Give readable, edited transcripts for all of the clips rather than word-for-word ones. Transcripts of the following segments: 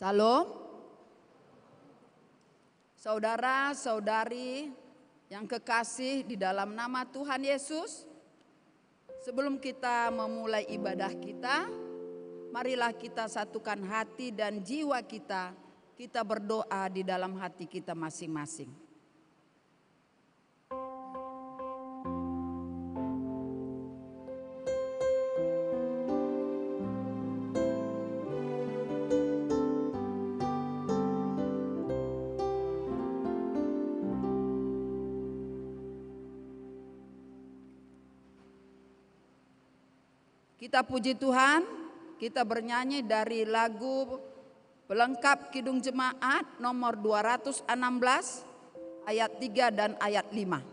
Salam, saudara-saudari yang kekasih di dalam nama Tuhan Yesus. Sebelum kita memulai ibadah kita, marilah kita satukan hati dan jiwa kita. Kita berdoa di dalam hati kita masing-masing. Kita puji Tuhan, kita bernyanyi dari lagu pelengkap Kidung Jemaat nomor 216 ayat 3 dan ayat 5.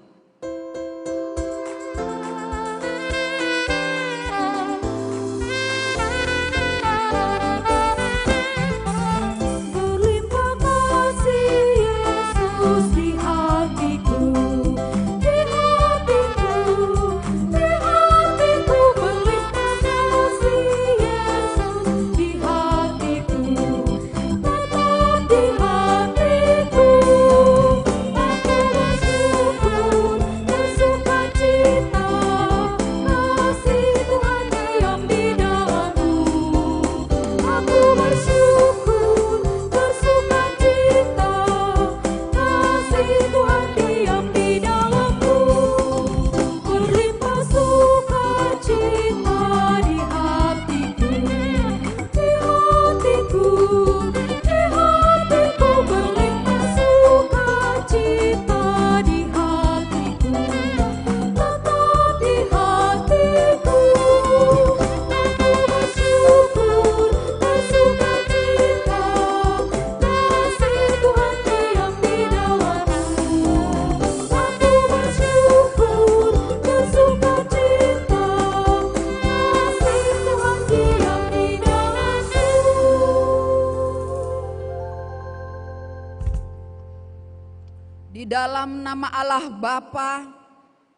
Di dalam nama Allah Bapa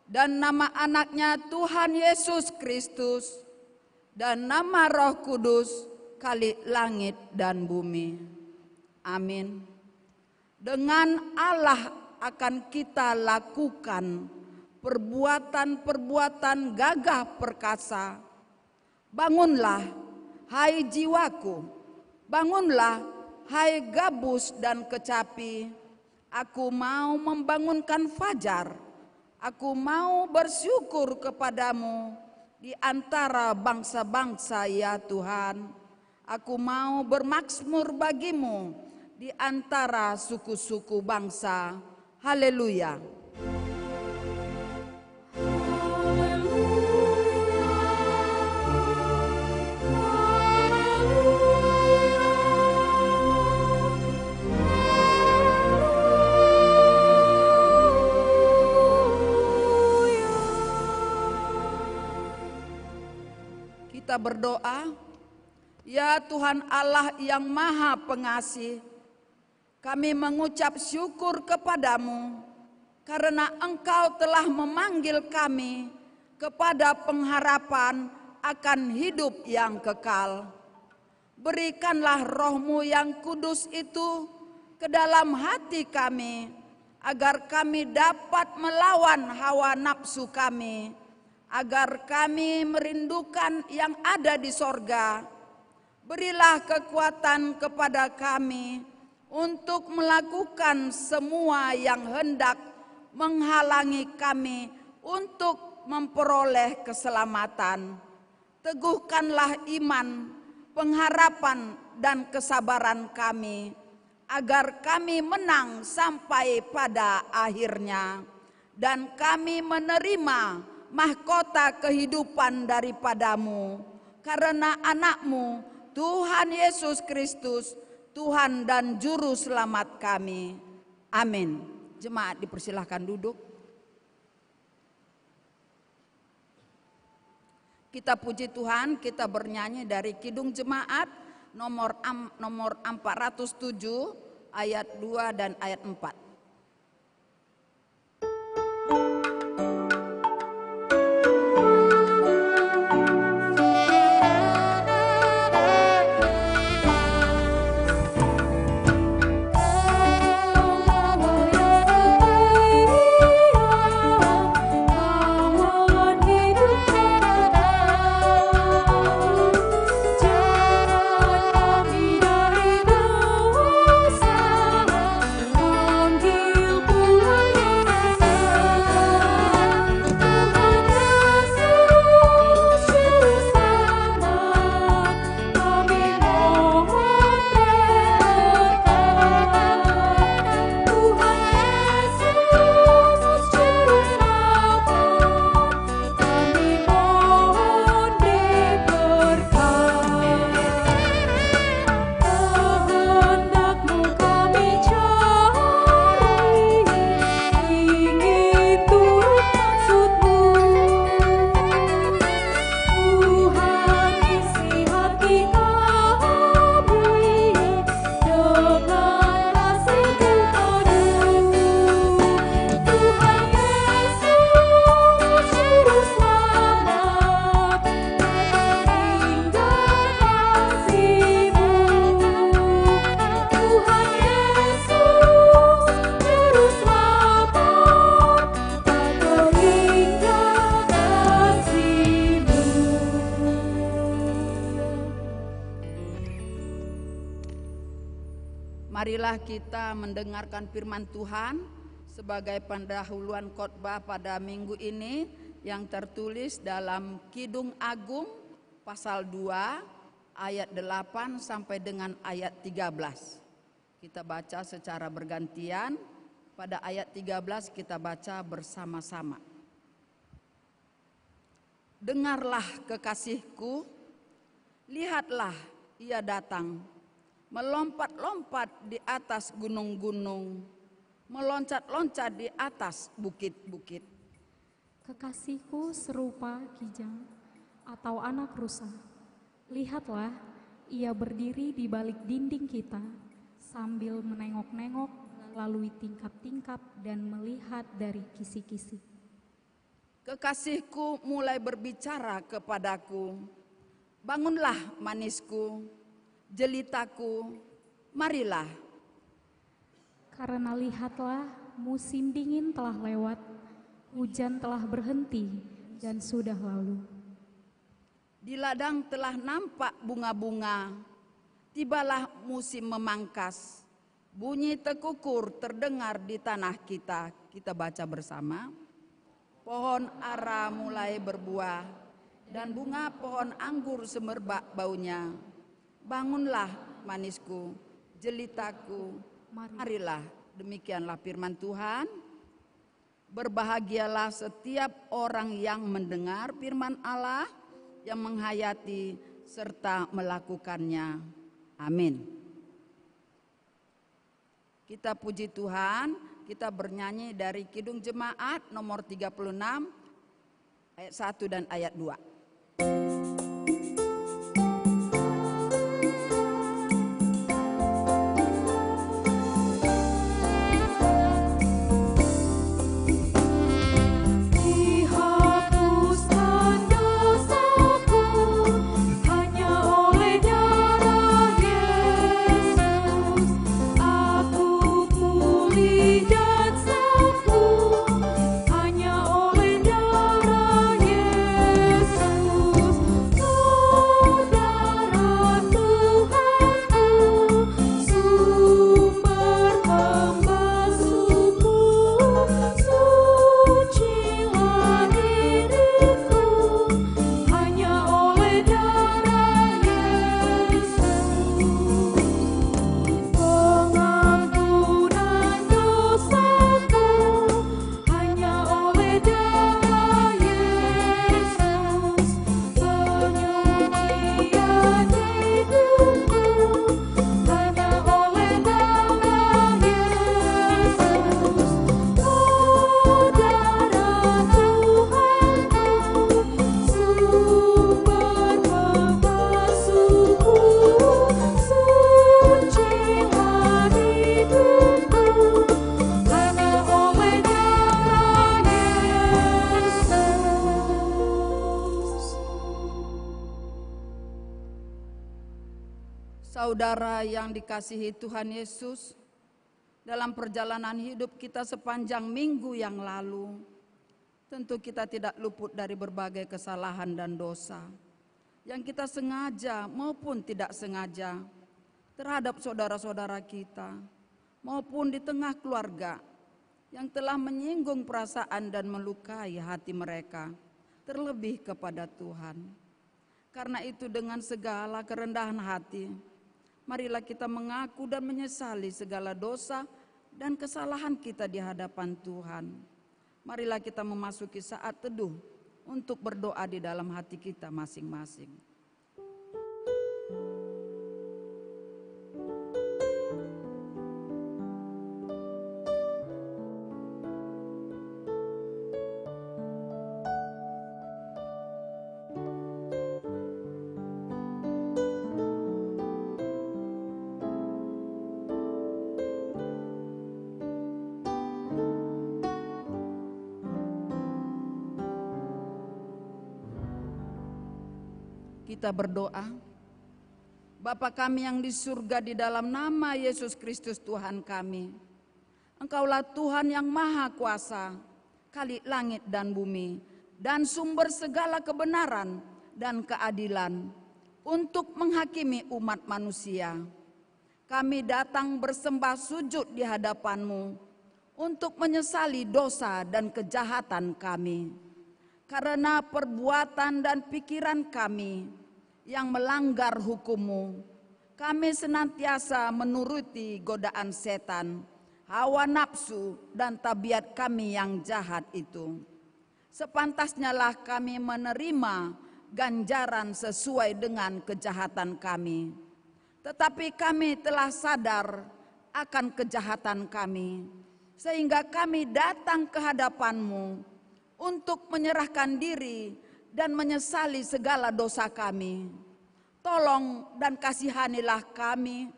dan nama anaknya Tuhan Yesus Kristus dan nama Roh Kudus, Khalik langit dan bumi. Amin. Dengan Allah akan kita lakukan perbuatan-perbuatan gagah perkasa. Bangunlah, hai jiwaku, bangunlah, hai gabus dan kecapi. Aku mau membangunkan fajar, aku mau bersyukur kepadamu di antara bangsa-bangsa ya Tuhan. Aku mau bermaksmur bagimu di antara suku-suku bangsa. Haleluya. Kita berdoa, ya Tuhan Allah yang Maha Pengasih, kami mengucap syukur kepadamu karena Engkau telah memanggil kami kepada pengharapan akan hidup yang kekal. Berikanlah Roh-Mu yang kudus itu ke dalam hati kami, agar kami dapat melawan hawa nafsu kami, agar kami merindukan yang ada di sorga. Berilah kekuatan kepada kami untuk melakukan semua yang hendak menghalangi kami untuk memperoleh keselamatan. Teguhkanlah iman, pengharapan, dan kesabaran kami, agar kami menang sampai pada akhirnya, dan kami menerima mahkota kehidupan daripadamu, karena anakmu Tuhan Yesus Kristus, Tuhan dan Juru Selamat kami. Amin. Jemaat dipersilahkan duduk. Kita puji Tuhan, kita bernyanyi dari Kidung Jemaat nomor 407 ayat 2 dan ayat 4. Marilah kita mendengarkan firman Tuhan sebagai pendahuluan khotbah pada minggu ini yang tertulis dalam Kidung Agung pasal 2 ayat 8 sampai dengan ayat 13. Kita baca secara bergantian. Pada ayat 13 kita baca bersama-sama. Dengarlah kekasihku, lihatlah ia datang, melompat-lompat di atas gunung-gunung, meloncat-loncat di atas bukit-bukit. Kekasihku serupa kijang atau anak rusa. Lihatlah, ia berdiri di balik dinding kita sambil menengok-nengok melalui tingkap-tingkap dan melihat dari kisi-kisi. Kekasihku mulai berbicara kepadaku, bangunlah manisku, jelitaku, marilah. Karena lihatlah, musim dingin telah lewat, hujan telah berhenti dan sudah lalu. Di ladang telah nampak bunga-bunga, tibalah musim memangkas. Bunyi tekukur terdengar di tanah kita. Kita baca bersama. Pohon ara mulai berbuah, dan bunga pohon anggur semerbak baunya. Bangunlah manisku, jelitaku, marilah. Demikianlah firman Tuhan. Berbahagialah setiap orang yang mendengar firman Allah, yang menghayati serta melakukannya. Amin. Kita puji Tuhan, kita bernyanyi dari Kidung Jemaat nomor 36 ayat 1 dan ayat 2. Saudara yang dikasihi Tuhan Yesus, dalam perjalanan hidup kita sepanjang minggu yang lalu, tentu kita tidak luput dari berbagai kesalahan dan dosa yang kita sengaja maupun tidak sengaja terhadap saudara-saudara kita maupun di tengah keluarga yang telah menyinggung perasaan dan melukai hati mereka, terlebih kepada Tuhan. Karena itu dengan segala kerendahan hati, marilah kita mengaku dan menyesali segala dosa dan kesalahan kita di hadapan Tuhan. Marilah kita memasuki saat teduh untuk berdoa di dalam hati kita masing-masing. Kita berdoa. Bapa kami yang di surga, di dalam nama Yesus Kristus Tuhan kami, Engkaulah Tuhan yang maha kuasa, Khalik langit dan bumi, dan sumber segala kebenaran dan keadilan untuk menghakimi umat manusia. kami datang bersembah sujud di hadapan-Mu untuk menyesali dosa dan kejahatan kami. Karena perbuatan dan pikiran kami yang melanggar hukum-Mu, kami senantiasa menuruti godaan setan, hawa nafsu, dan tabiat kami yang jahat itu. Sepantasnya lah kami menerima ganjaran sesuai dengan kejahatan kami. Tetapi kami telah sadar akan kejahatan kami, sehingga kami datang ke hadapan-Mu untuk menyerahkan diri dan menyesali segala dosa kami. Tolong dan kasihanilah kami,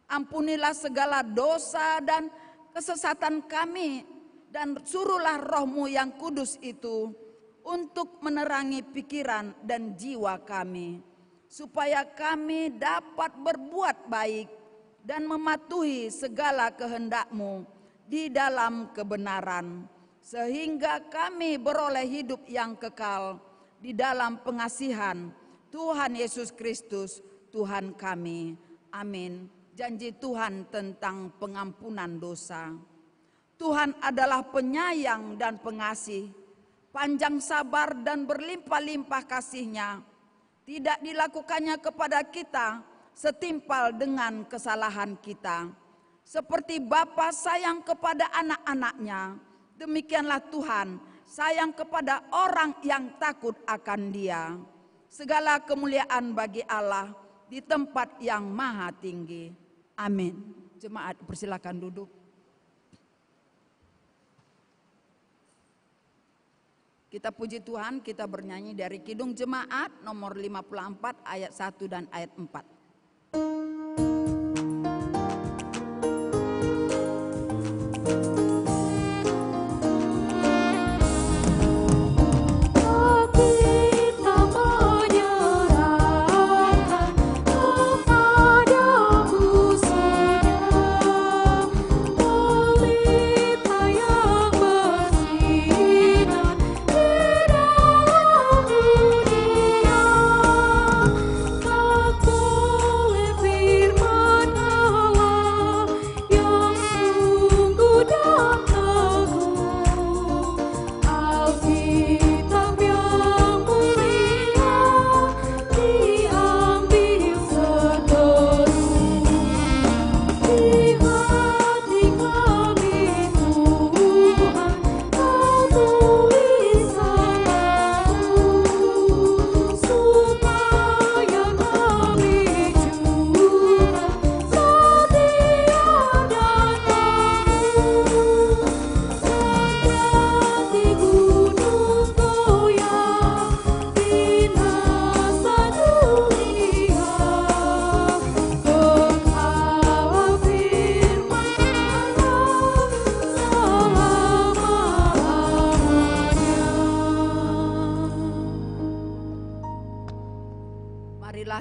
ampunilah segala dosa dan kesesatan kami, dan suruhlah Roh-Mu yang kudus itu untuk menerangi pikiran dan jiwa kami, supaya kami dapat berbuat baik dan mematuhi segala kehendak-Mu di dalam kebenaran, sehingga kami beroleh hidup yang kekal di dalam pengasihan Tuhan Yesus Kristus Tuhan kami. Amin. Janji Tuhan tentang pengampunan dosa. Tuhan adalah penyayang dan pengasih, panjang sabar dan berlimpah-limpah kasih-Nya. Tidak dilakukannya kepada kita setimpal dengan kesalahan kita. Seperti Bapa sayang kepada anak-anaknya, demikianlah Tuhan sayang kepada orang yang takut akan Dia. Segala kemuliaan bagi Allah di tempat yang maha tinggi. Amin. Jemaat persilakan duduk. Kita puji Tuhan, kita bernyanyi dari Kidung Jemaat nomor 54 ayat 1 dan ayat 4.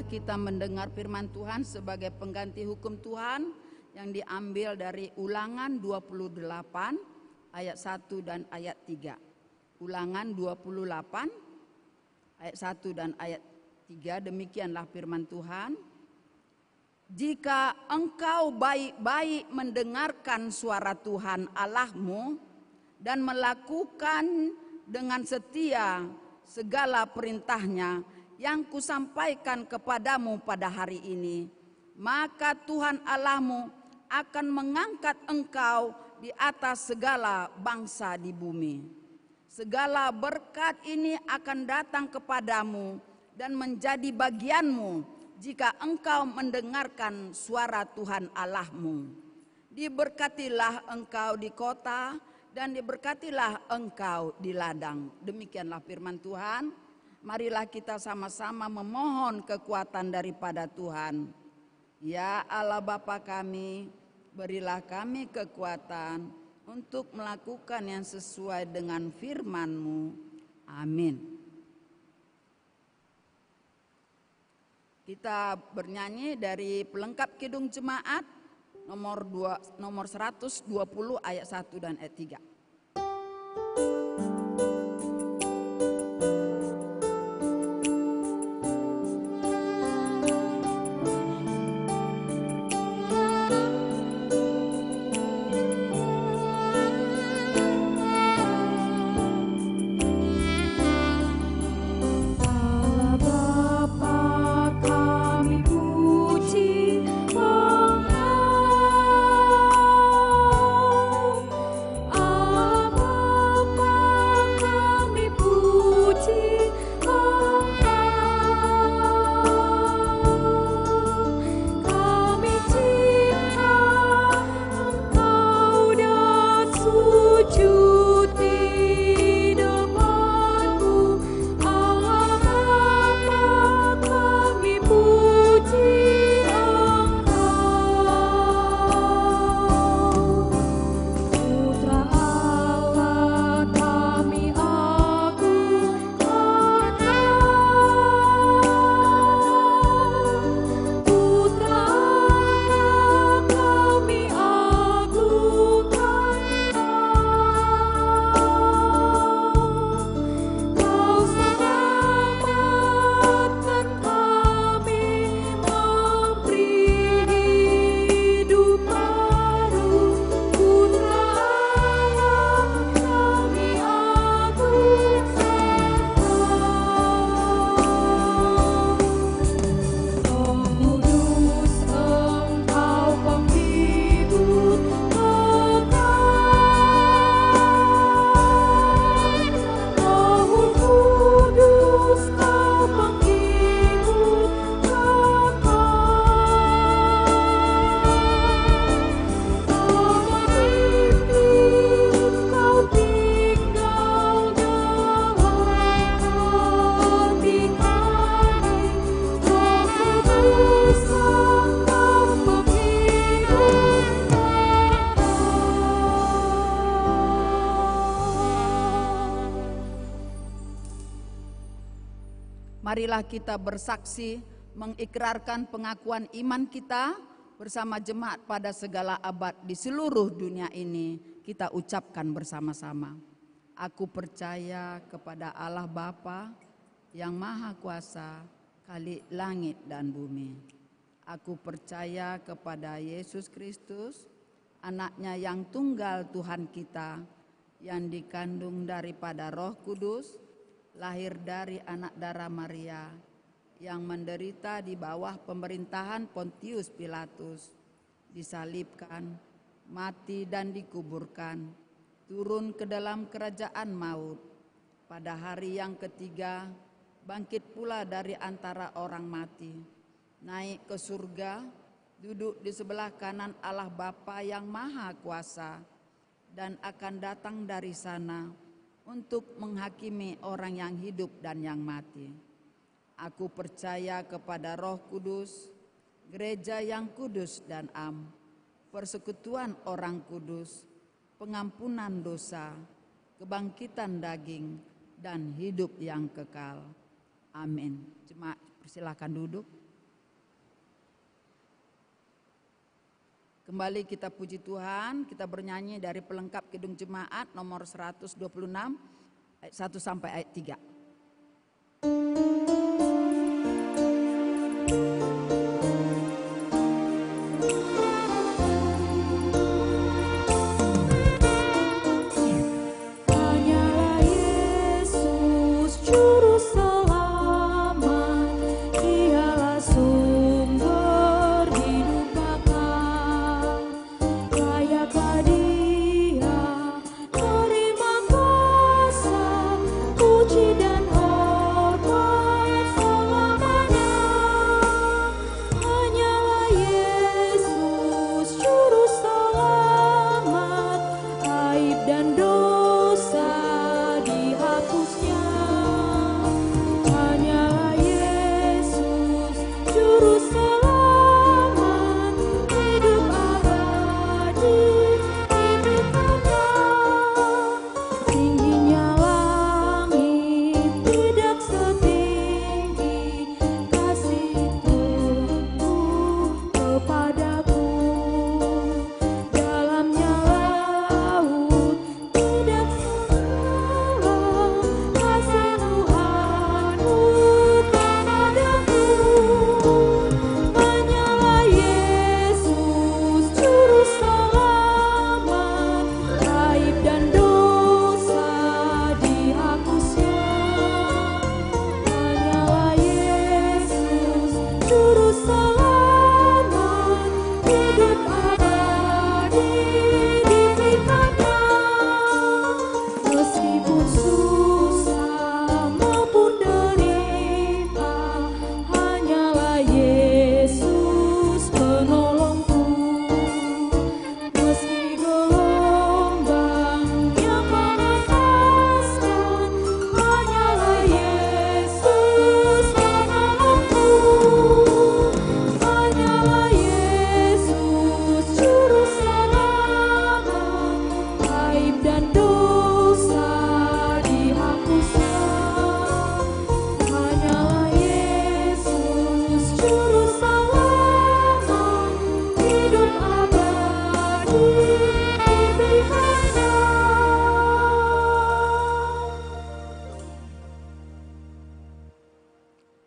Kita mendengar firman Tuhan sebagai pengganti hukum Tuhan yang diambil dari Ulangan 28 ayat 1 dan ayat 3. Ulangan 28 ayat 1 dan ayat 3, demikianlah firman Tuhan. Jika engkau baik-baik mendengarkan suara Tuhan Allahmu dan melakukan dengan setia segala perintahnya yang kusampaikan kepadamu pada hari ini, maka Tuhan Allahmu akan mengangkat engkau di atas segala bangsa di bumi. Segala berkat ini akan datang kepadamu dan menjadi bagianmu jika engkau mendengarkan suara Tuhan Allahmu. Diberkatilah engkau di kota dan diberkatilah engkau di ladang. Demikianlah firman Tuhan. Marilah kita sama-sama memohon kekuatan daripada Tuhan. Ya Allah Bapa kami, berilah kami kekuatan untuk melakukan yang sesuai dengan firman-Mu. Amin. Kita bernyanyi dari pelengkap Kidung Jemaat nomor 120 ayat 1 dan ayat 3. Marilah kita bersaksi mengikrarkan pengakuan iman kita bersama jemaat pada segala abad di seluruh dunia ini. Kita ucapkan bersama-sama. Aku percaya kepada Allah Bapa yang Maha Kuasa, Khalik langit dan bumi. Aku percaya kepada Yesus Kristus, Anaknya yang tunggal Tuhan kita, yang dikandung daripada Roh Kudus, lahir dari anak darah Maria, yang menderita di bawah pemerintahan Pontius Pilatus, disalibkan, mati dan dikuburkan, turun ke dalam kerajaan maut. Pada hari yang ketiga, bangkit pula dari antara orang mati, naik ke surga, duduk di sebelah kanan Allah Bapa yang Maha Kuasa, dan akan datang dari sana untuk menghakimi orang yang hidup dan yang mati. Aku percaya kepada Roh Kudus, gereja yang kudus dan am, persekutuan orang kudus, pengampunan dosa, kebangkitan daging, dan hidup yang kekal. Amin. Jemaat, persilakan duduk. Kembali kita puji Tuhan, kita bernyanyi dari pelengkap Kidung Jemaat nomor 126 ayat 1 sampai ayat 3.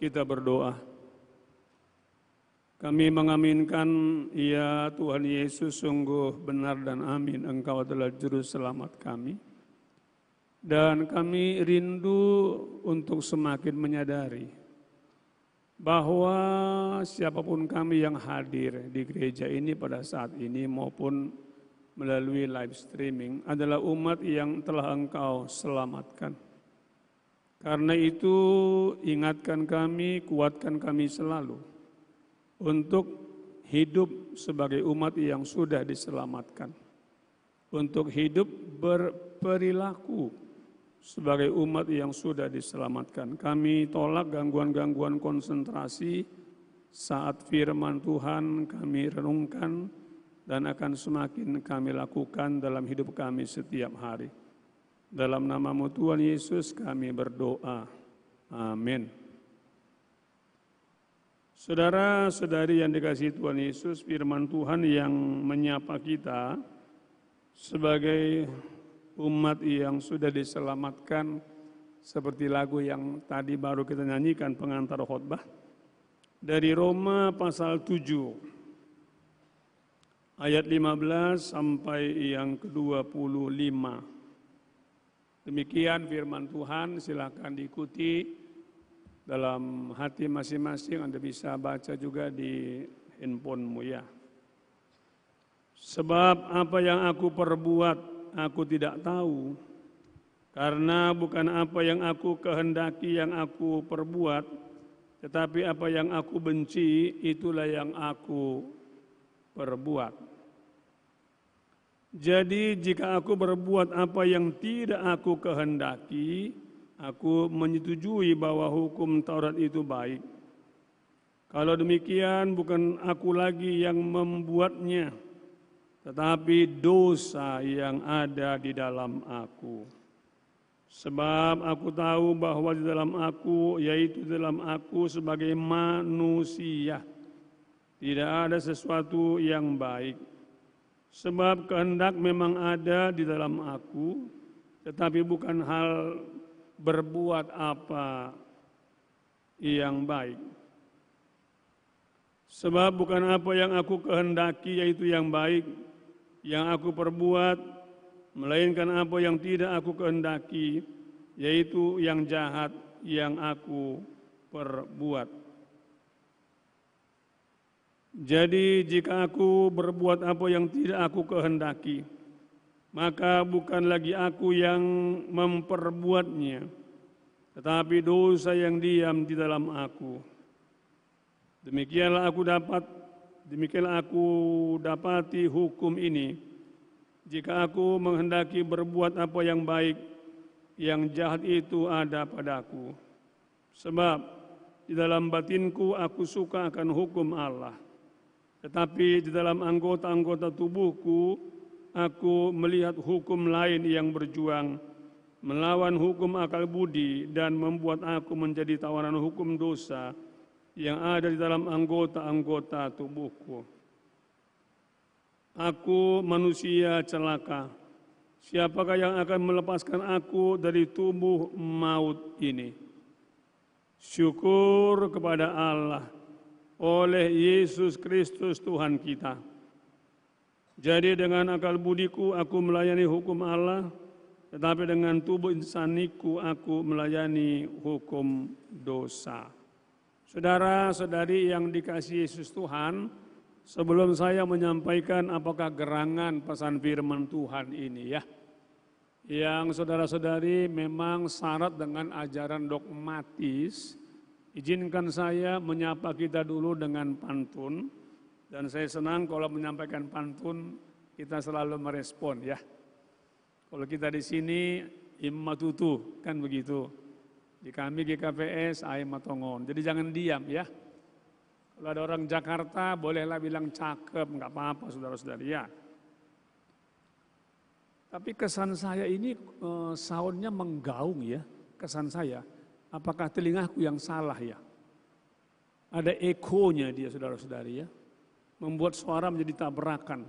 Kita berdoa. Kami mengaminkan, ya Tuhan Yesus, sungguh benar dan amin, Engkau adalah Juru Selamat kami. Dan kami rindu untuk semakin menyadari bahwa siapapun kami yang hadir di gereja ini pada saat ini maupun melalui live streaming adalah umat yang telah Engkau selamatkan. Karena itu ingatkan kami, kuatkan kami selalu untuk hidup sebagai umat yang sudah diselamatkan. Untuk hidup berperilaku sebagai umat yang sudah diselamatkan. Kami tolak gangguan-gangguan konsentrasi saat firman Tuhan kami renungkan dan akan semakin kami lakukan dalam hidup kami setiap hari. Dalam nama-Mu Tuhan Yesus kami berdoa. Amin. Saudara-saudari yang dikasihi Tuhan Yesus, firman Tuhan yang menyapa kita sebagai umat yang sudah diselamatkan seperti lagu yang tadi baru kita nyanyikan pengantar khotbah dari Roma pasal 7 ayat 15 sampai yang ke-25. Demikian firman Tuhan, silakan diikuti dalam hati masing-masing. Anda bisa baca juga di handphonemu ya. Sebab apa yang aku perbuat aku tidak tahu, karena bukan apa yang aku kehendaki yang aku perbuat, tetapi apa yang aku benci itulah yang aku perbuat. Jadi jika aku berbuat apa yang tidak aku kehendaki, aku menyetujui bahwa hukum Taurat itu baik. Kalau demikian bukan aku lagi yang membuatnya, tetapi dosa yang ada di dalam aku. Sebab aku tahu bahwa di dalam aku, yaitu dalam aku sebagai manusia, tidak ada sesuatu yang baik. Sebab kehendak memang ada di dalam aku, tetapi bukan hal berbuat apa yang baik. Sebab bukan apa yang aku kehendaki yaitu yang baik yang aku perbuat, melainkan apa yang tidak aku kehendaki yaitu yang jahat yang aku perbuat. Jadi jika aku berbuat apa yang tidak aku kehendaki, maka bukan lagi aku yang memperbuatnya, tetapi dosa yang diam di dalam aku. Demikianlah aku dapati hukum ini. Jika aku menghendaki berbuat apa yang baik, yang jahat itu ada padaku. Sebab di dalam batinku aku suka akan hukum Allah. Tetapi di dalam anggota-anggota tubuhku, aku melihat hukum lain yang berjuang, melawan hukum akal budi dan membuat aku menjadi tawanan hukum dosa yang ada di dalam anggota-anggota tubuhku. Aku manusia celaka, siapakah yang akan melepaskan aku dari tubuh maut ini? Syukur kepada Allah oleh Yesus Kristus Tuhan kita. Jadi dengan akal budiku aku melayani hukum Allah, tetapi dengan tubuh insaniku aku melayani hukum dosa. Saudara-saudari yang dikasihi Yesus Tuhan, sebelum saya menyampaikan apakah gerangan pesan firman Tuhan ini ya, yang saudara-saudari memang syarat dengan ajaran dogmatis, izinkan saya menyapa kita dulu dengan pantun, dan saya senang kalau menyampaikan pantun kita selalu merespon ya. Kalau kita di sini immatutu kan begitu, di kami GKPS aimatongon, jadi jangan diam ya. Kalau ada orang Jakarta bolehlah bilang cakep, nggak apa-apa saudara-saudari ya. Tapi kesan saya ini soundnya menggaung ya, kesan saya. Apakah telingaku yang salah ya? Ada ekonya dia saudara-saudari ya. Membuat suara menjadi tabrakan.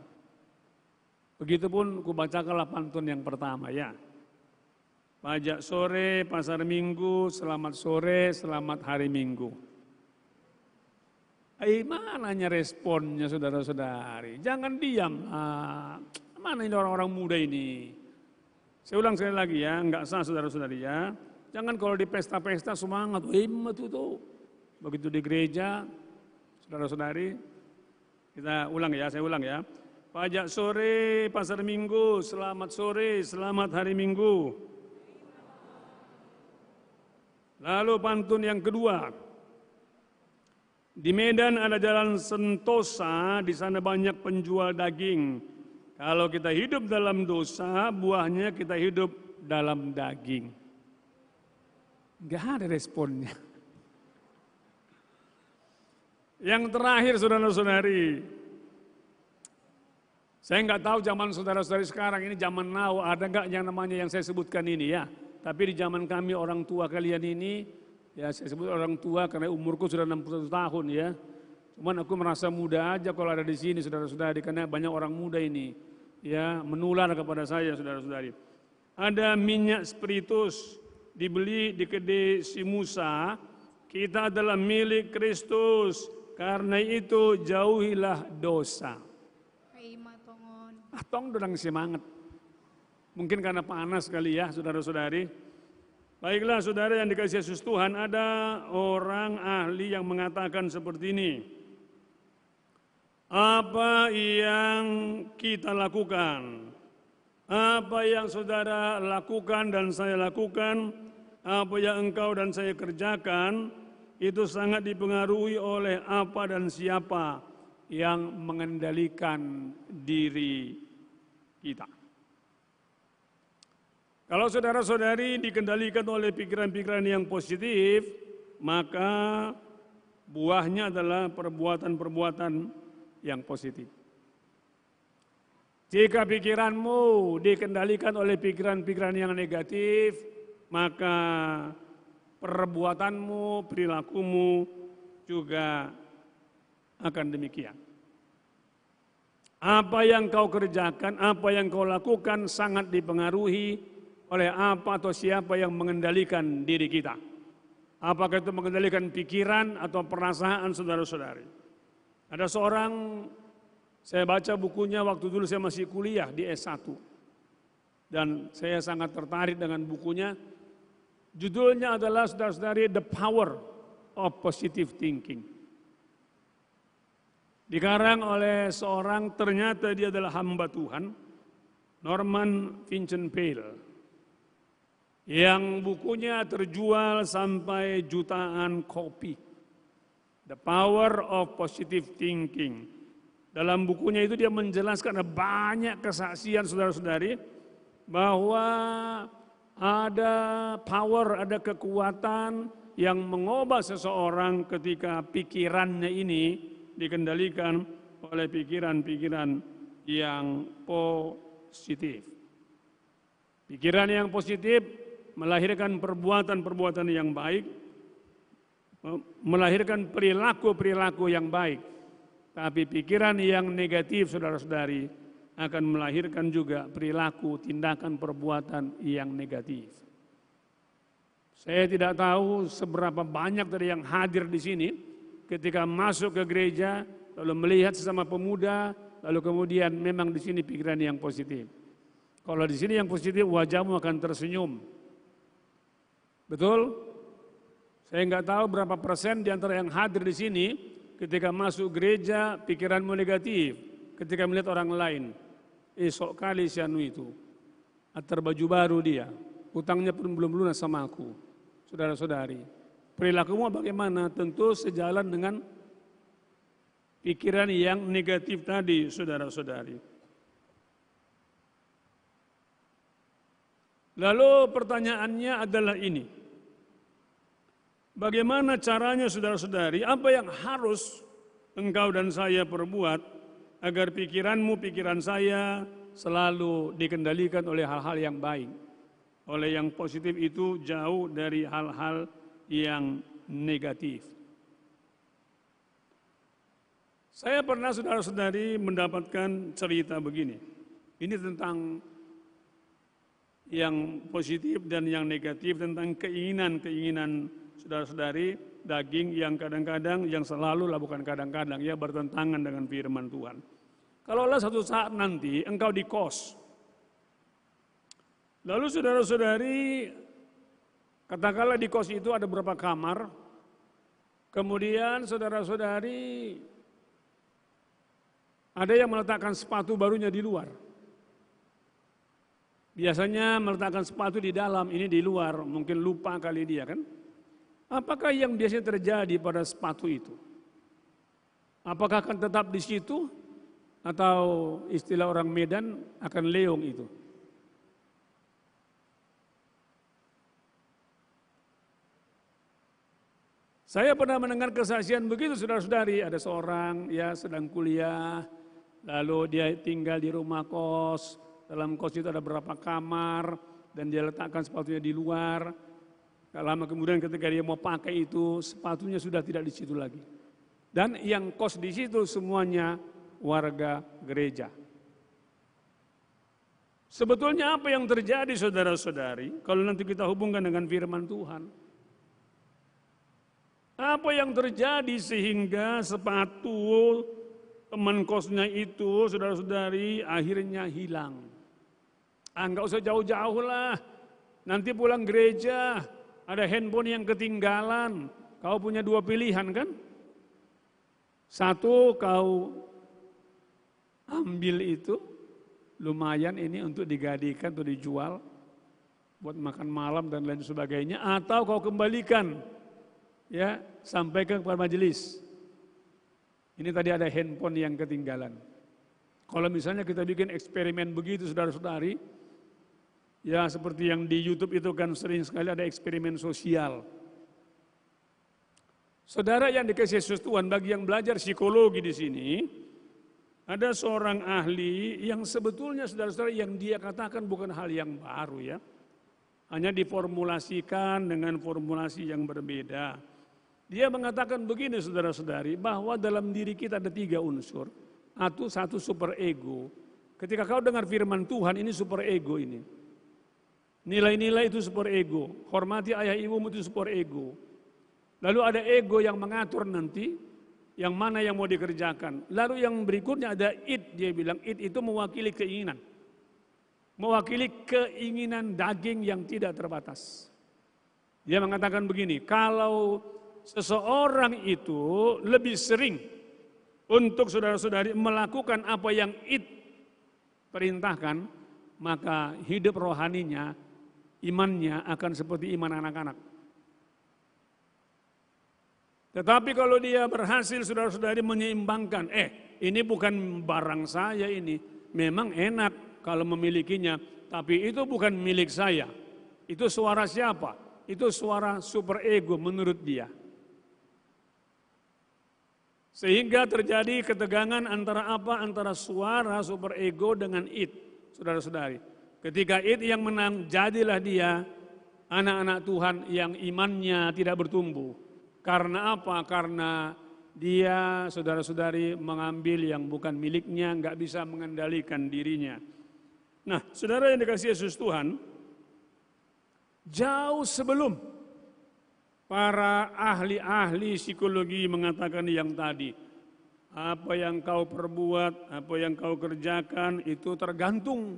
Begitupun kubacakanlah pantun yang pertama ya. Pajak sore, pasar minggu, selamat sore, selamat hari minggu. Mananya responnya saudara-saudari? Jangan diam. Mana ini orang-orang muda ini? Saya ulang sekali lagi ya, enggak sah saudara-saudari ya. Jangan kalau di pesta-pesta semangat, tuh. Begitu di gereja, saudara-saudari, kita ulang ya, saya ulang ya. Pajak sore, pasar minggu, selamat sore, selamat hari minggu. Lalu pantun yang kedua. Di Medan ada jalan Sentosa, di sana banyak penjual daging. Kalau kita hidup dalam dosa, buahnya kita hidup dalam daging. Enggak ada responnya. Yang terakhir saudara-saudari, saya enggak tahu zaman saudara-saudari sekarang ini zaman now ada enggak yang namanya yang saya sebutkan ini ya. Tapi di zaman kami orang tua kalian ini Ya saya sebut orang tua karena umurku sudah 61 tahun ya. Cuman aku merasa muda aja kalau ada di sini saudara-saudari, karena banyak orang muda ini ya menular kepada saya saudara-saudari. Ada minyak spiritus dibeli di kedai si Musa, kita adalah milik Kristus, karena itu jauhilah dosa. Tong dorang semangat. Mungkin karena panas kali ya saudara-saudari. Baiklah saudara yang dikasihi Yesus Tuhan, ada orang ahli yang mengatakan seperti ini. Apa yang kita lakukan, apa yang saudara lakukan dan saya lakukan, apa yang engkau dan saya kerjakan, itu sangat dipengaruhi oleh apa dan siapa yang mengendalikan diri kita. Kalau saudara-saudari dikendalikan oleh pikiran-pikiran yang positif, maka buahnya adalah perbuatan-perbuatan yang positif. Jika pikiranmu dikendalikan oleh pikiran-pikiran yang negatif, maka perbuatanmu, perilakumu juga akan demikian. Apa yang kau kerjakan, apa yang kau lakukan sangat dipengaruhi oleh apa atau siapa yang mengendalikan diri kita. Apakah itu mengendalikan pikiran atau perasaan saudara-saudari. Ada seorang, saya baca bukunya waktu dulu saya masih kuliah di S1. Dan saya sangat tertarik dengan bukunya. Judulnya adalah saudara-saudari The Power of Positive Thinking. Dikarang oleh seorang, ternyata dia adalah hamba Tuhan, Norman Vincent Peale, yang bukunya terjual sampai jutaan kopi. The Power of Positive Thinking. Dalam bukunya itu dia menjelaskan ada banyak kesaksian saudara-saudari bahwa ada power, ada kekuatan yang mengubah seseorang ketika pikirannya ini dikendalikan oleh pikiran-pikiran yang positif. Pikiran yang positif melahirkan perbuatan-perbuatan yang baik, melahirkan perilaku-perilaku yang baik. Tapi pikiran yang negatif saudara-saudari akan melahirkan juga perilaku, tindakan, perbuatan yang negatif. Saya tidak tahu seberapa banyak dari yang hadir di sini ketika masuk ke gereja, lalu melihat sesama pemuda, lalu kemudian memang di sini pikiran yang positif. Kalau di sini yang positif, wajahmu akan tersenyum. Betul? Saya nggak tahu berapa persen di antara yang hadir di sini, ketika masuk gereja, pikiranmu negatif. Ketika melihat orang lain, esok kali si anu itu, antar baju baru dia, utangnya pun belum lunas sama aku. Saudara-saudari, perilakumu bagaimana? Tentu sejalan dengan pikiran yang negatif tadi, saudara-saudari. Lalu pertanyaannya adalah ini. Bagaimana caranya saudara-saudari? Apa yang harus engkau dan saya perbuat agar pikiranmu, pikiran saya selalu dikendalikan oleh hal-hal yang baik? Oleh yang positif itu jauh dari hal-hal yang negatif. Saya pernah saudara-saudari mendapatkan cerita begini. Ini tentang yang positif dan yang negatif, tentang keinginan-keinginan saudara-saudari, daging yang kadang-kadang, yang selalu lah bukan kadang-kadang, ya bertentangan dengan firman Tuhan. Kalaulah satu saat nanti engkau di kos, lalu saudara-saudari, katakanlah di kos itu ada berapa kamar, kemudian saudara-saudari ada yang meletakkan sepatu barunya di luar. Biasanya meletakkan sepatu di dalam, ini di luar, mungkin lupa kali dia kan. Apakah yang biasanya terjadi pada sepatu itu? Apakah akan tetap di situ atau istilah orang Medan akan leong itu? Saya pernah mendengar kesaksian begitu saudara-saudari, ada seorang ya sedang kuliah, lalu dia tinggal di rumah kos, dalam kos itu ada berapa kamar dan dia letakkan sepatunya di luar. Gak lama kemudian ketika dia mau pakai itu, sepatunya sudah tidak di situ lagi. Dan yang kos di situ semuanya warga gereja. Sebetulnya apa yang terjadi saudara-saudari, kalau nanti kita hubungkan dengan firman Tuhan. Apa yang terjadi sehingga sepatu teman kosnya itu, saudara-saudari, akhirnya hilang. Enggak usah jauh-jauh lah, nanti pulang gereja, ada handphone yang ketinggalan, kau punya dua pilihan kan? Satu, kau ambil itu, lumayan ini untuk digadikan atau dijual, buat makan malam dan lain sebagainya, atau kau kembalikan, ya, sampaikan kepada majelis. Ini tadi ada handphone yang ketinggalan. Kalau misalnya kita bikin eksperimen begitu saudara-saudari, ya seperti yang di YouTube itu kan sering sekali ada eksperimen sosial. Saudara yang dikasih Yesus Tuhan, bagi yang belajar psikologi di sini, ada seorang ahli yang sebetulnya saudara-saudara yang dia katakan bukan hal yang baru ya. Hanya diformulasikan dengan formulasi yang berbeda. Dia mengatakan begini saudara-saudari, bahwa dalam diri kita ada 3 unsur. Satu super ego. Ketika kau dengar firman Tuhan, ini super ego ini. Nilai-nilai itu super ego. Hormati ayah ibumu itu super ego. Lalu ada ego yang mengatur nanti, yang mana yang mau dikerjakan. Lalu yang berikutnya ada id, dia bilang id itu mewakili keinginan. Mewakili keinginan daging yang tidak terbatas. Dia mengatakan begini, kalau seseorang itu lebih sering untuk saudara-saudari melakukan apa yang id perintahkan, maka hidup rohaninya, imannya akan seperti iman anak-anak. Tetapi kalau dia berhasil saudara-saudari menyeimbangkan, ini bukan barang saya ini, memang enak kalau memilikinya, tapi itu bukan milik saya. Itu suara siapa? Itu suara super ego menurut dia. Sehingga terjadi ketegangan antara apa? Antara suara super ego dengan id, saudara-saudari. Ketika id yang menang, jadilah dia anak-anak Tuhan yang imannya tidak bertumbuh. Karena apa? Karena dia, saudara-saudari, mengambil yang bukan miliknya, nggak bisa mengendalikan dirinya. Nah, saudara yang dikasihi Yesus Tuhan, jauh sebelum para ahli-ahli psikologi mengatakan yang tadi, apa yang kau perbuat, apa yang kau kerjakan itu tergantung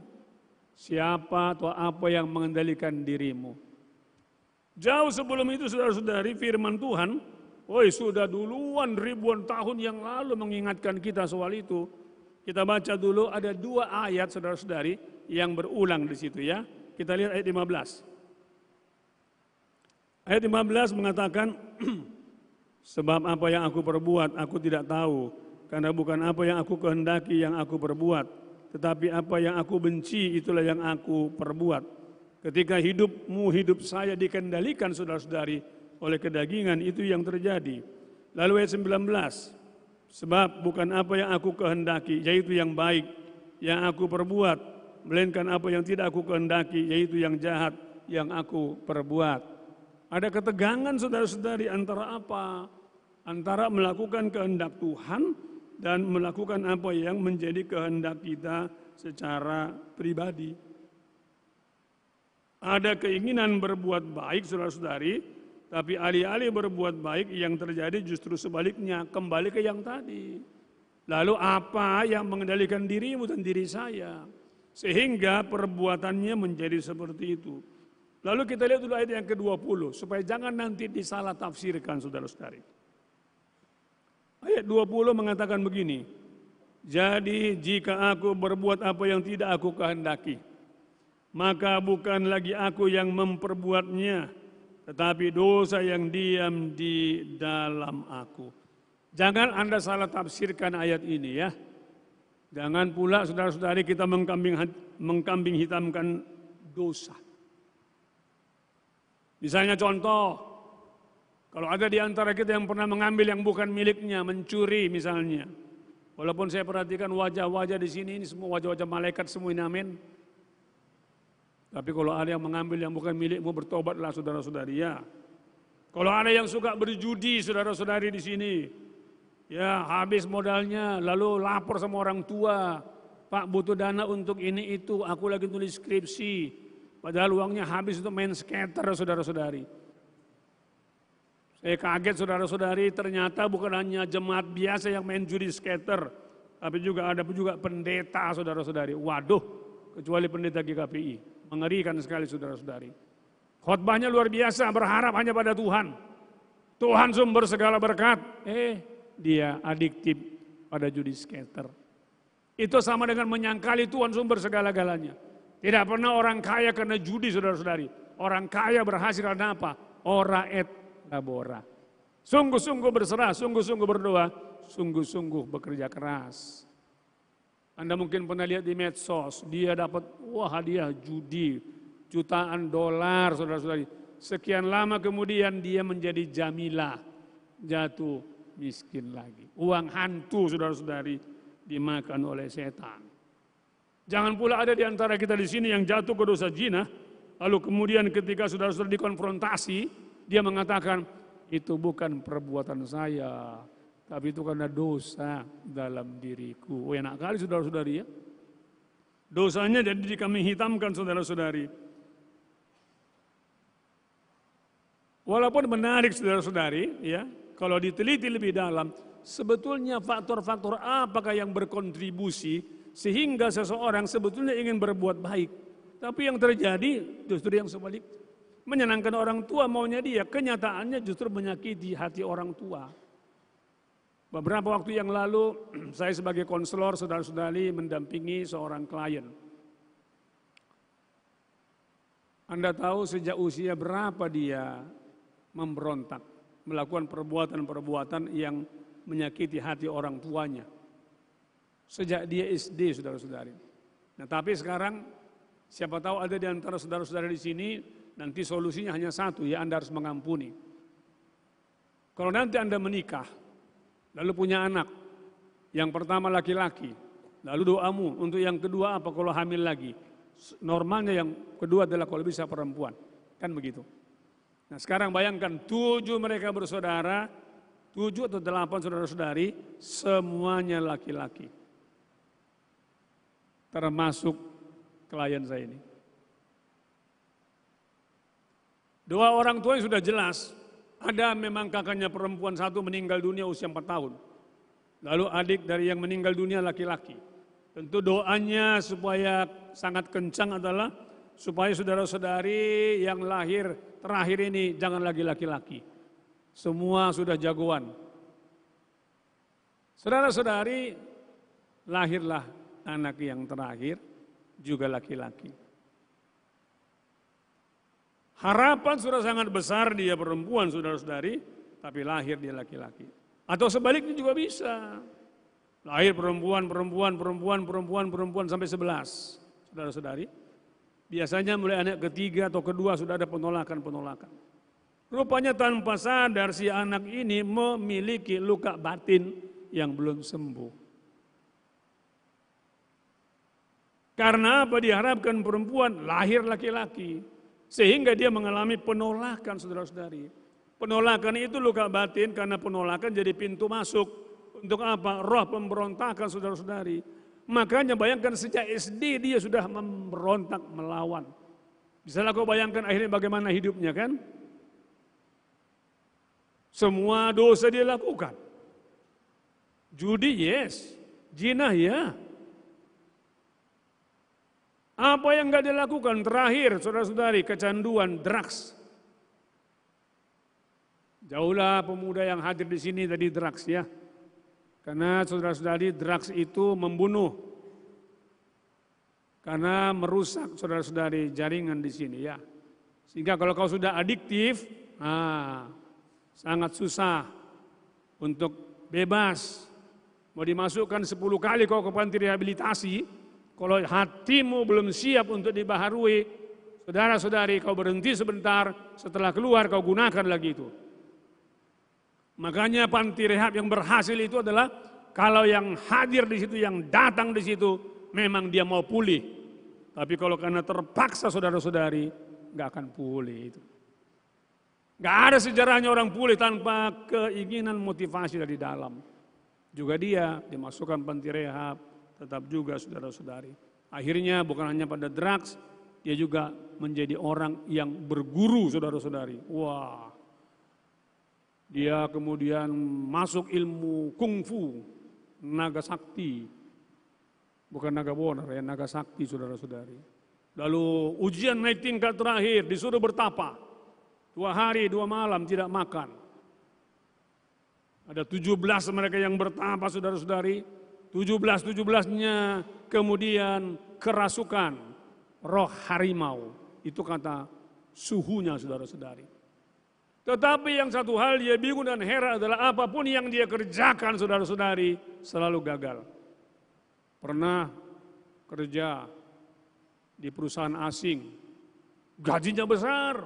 siapa atau apa yang mengendalikan dirimu. Jauh sebelum itu saudara-saudari, firman Tuhan, sudah duluan ribuan tahun yang lalu mengingatkan kita soal itu. Kita baca dulu, ada 2 ayat saudara-saudari yang berulang di situ ya. Kita lihat ayat 15. Ayat 15 mengatakan, sebab apa yang aku perbuat aku tidak tahu, karena bukan apa yang aku kehendaki yang aku perbuat, tetapi apa yang aku benci itulah yang aku perbuat. Ketika hidup saya dikendalikan saudara-saudari oleh kedagingan, itu yang terjadi. Lalu ayat 19, sebab bukan apa yang aku kehendaki, yaitu yang baik, yang aku perbuat, melainkan apa yang tidak aku kehendaki, yaitu yang jahat, yang aku perbuat. Ada ketegangan saudara-saudari antara apa? Antara melakukan kehendak Tuhan dan melakukan apa yang menjadi kehendak kita secara pribadi. Ada keinginan berbuat baik saudara-saudari, tapi alih-alih berbuat baik yang terjadi justru sebaliknya, kembali ke yang tadi. Lalu apa yang mengendalikan dirimu dan diri saya? Sehingga perbuatannya menjadi seperti itu. Lalu kita lihat dulu ayat yang ke-20, supaya jangan nanti disalah tafsirkan saudara-saudari. Ayat 20 mengatakan begini, jadi jika aku berbuat apa yang tidak aku kehendaki, maka bukan lagi aku yang memperbuatnya, tetapi dosa yang diam di dalam aku. Jangan Anda salah tafsirkan ayat ini ya. Jangan pula saudara-saudari kita mengkambing hitamkan dosa. Misalnya contoh, kalau ada di antara kita yang pernah mengambil yang bukan miliknya, mencuri misalnya. Walaupun saya perhatikan wajah-wajah di sini, ini semua wajah-wajah malaikat semua ini, amin. Tapi kalau ada yang mengambil yang bukan milikmu, bertobatlah saudara-saudari ya. Kalau ada yang suka berjudi saudara-saudari di sini, ya habis modalnya lalu lapor sama orang tua, Pak butuh dana untuk ini itu, aku lagi tulis skripsi, padahal uangnya habis untuk main skater saudara-saudari. Saya kaget saudara-saudari, ternyata bukan hanya jemaat biasa yang main judi skater, tapi juga ada juga pendeta saudara-saudari. Waduh, kecuali pendeta GKPI. Mengerikan sekali saudara-saudari. Khotbahnya luar biasa, berharap hanya pada Tuhan. Tuhan sumber segala berkat. Dia adiktif pada judi skater. Itu sama dengan menyangkali Tuhan sumber segala-galanya. Tidak pernah orang kaya karena judi saudara-saudari. Orang kaya berhasil karena apa? Ora et labora. Sungguh-sungguh berserah, sungguh-sungguh berdoa, sungguh-sungguh bekerja keras. Anda mungkin pernah lihat di medsos, dia dapat hadiah judi, jutaan dolar saudara-saudari. Sekian lama kemudian dia menjadi jamilah, jatuh miskin lagi. Uang hantu saudara-saudari dimakan oleh setan. Jangan pula ada di antara kita di sini yang jatuh ke dosa zina, lalu kemudian ketika saudara-saudari dikonfrontasi, dia mengatakan, itu bukan perbuatan saya, tapi itu karena dosa dalam diriku. Enak kali saudara-saudari ya. Dosanya jadi kami hitamkan saudara-saudari. Walaupun menarik saudara-saudari ya, kalau diteliti lebih dalam, sebetulnya faktor-faktor apakah yang berkontribusi sehingga seseorang sebetulnya ingin berbuat baik. Tapi yang terjadi justru yang sebalik. Menyenangkan orang tua maunya dia, kenyataannya justru menyakiti hati orang tua. Beberapa waktu yang lalu saya sebagai konselor saudara-saudari mendampingi seorang klien. Anda tahu sejak usia berapa dia memberontak, melakukan perbuatan-perbuatan yang menyakiti hati orang tuanya. Sejak dia SD saudara-saudari. Nah tapi sekarang siapa tahu ada di antara saudara-saudara di sini nanti solusinya hanya satu, ya Anda harus mengampuni. Kalau nanti Anda menikah, lalu punya anak, yang pertama laki-laki, lalu doamu untuk yang kedua apa kalau hamil lagi? Normalnya yang kedua adalah kalau bisa perempuan, kan begitu. Nah sekarang bayangkan 7 mereka bersaudara, 7 atau 8 saudara-saudari, semuanya laki-laki. Termasuk klien saya ini. 2 orang tua yang sudah jelas, ada memang kakaknya perempuan 1 meninggal dunia usia 4 tahun. Lalu adik dari yang meninggal dunia laki-laki. Tentu doanya supaya sangat kencang adalah supaya saudara-saudari yang lahir terakhir ini jangan lagi laki-laki. Semua sudah jagoan. Saudara-saudari lahirlah anak yang terakhir juga laki-laki. Harapan sudah sangat besar dia perempuan saudara-saudari, tapi lahir dia laki-laki. Atau sebaliknya juga bisa. Lahir perempuan sampai 11. Saudara-saudari, biasanya mulai anak ketiga atau kedua sudah ada penolakan. Rupanya tanpa sadar si anak ini memiliki luka batin yang belum sembuh. Karena apa diharapkan perempuan lahir laki-laki. Sehingga dia mengalami penolakan saudara-saudari. Penolakan itu luka batin karena penolakan jadi pintu masuk. Untuk apa? Roh pemberontakan saudara-saudari. Makanya bayangkan sejak SD dia sudah memberontak melawan. Bisa kau bayangkan akhirnya bagaimana hidupnya kan? Semua dosa dia lakukan. Judi yes, zina ya. Apa yang enggak dilakukan? Terakhir, saudara-saudari, kecanduan drugs. Jauhlah pemuda yang hadir di sini tadi drugs ya. Karena saudara-saudari drugs itu membunuh. Karena merusak saudara-saudari jaringan di sini ya. Sehingga kalau kau sudah adiktif, sangat susah untuk bebas. Mau dimasukkan 10 kali kau ke panti rehabilitasi, kalau hatimu belum siap untuk dibaharui, saudara-saudari kau berhenti sebentar, setelah keluar kau gunakan lagi itu. Makanya panti rehab yang berhasil itu adalah kalau yang hadir di situ, yang datang di situ, memang dia mau pulih. Tapi kalau karena terpaksa saudara-saudari, nggak akan pulih itu. Nggak ada sejarahnya orang pulih tanpa keinginan motivasi dari dalam. Juga dia dimasukkan panti rehab, tetap juga saudara-saudari. Akhirnya bukan hanya pada drugs, dia juga menjadi orang yang berguru saudara-saudari. Wah, dia kemudian masuk ilmu kungfu, naga sakti. Bukan naga bonar ya, naga sakti saudara-saudari. Lalu ujian naik tingkat terakhir, disuruh bertapa. 2 hari 2 malam tidak makan. Ada 17 mereka yang bertapa saudara-saudari. 17-17-nya kemudian kerasukan roh harimau. Itu kata suhunya saudara-saudari. Tetapi yang satu hal dia bingung dan heran adalah apapun yang dia kerjakan saudara-saudari selalu gagal. Pernah kerja di perusahaan asing, gajinya besar,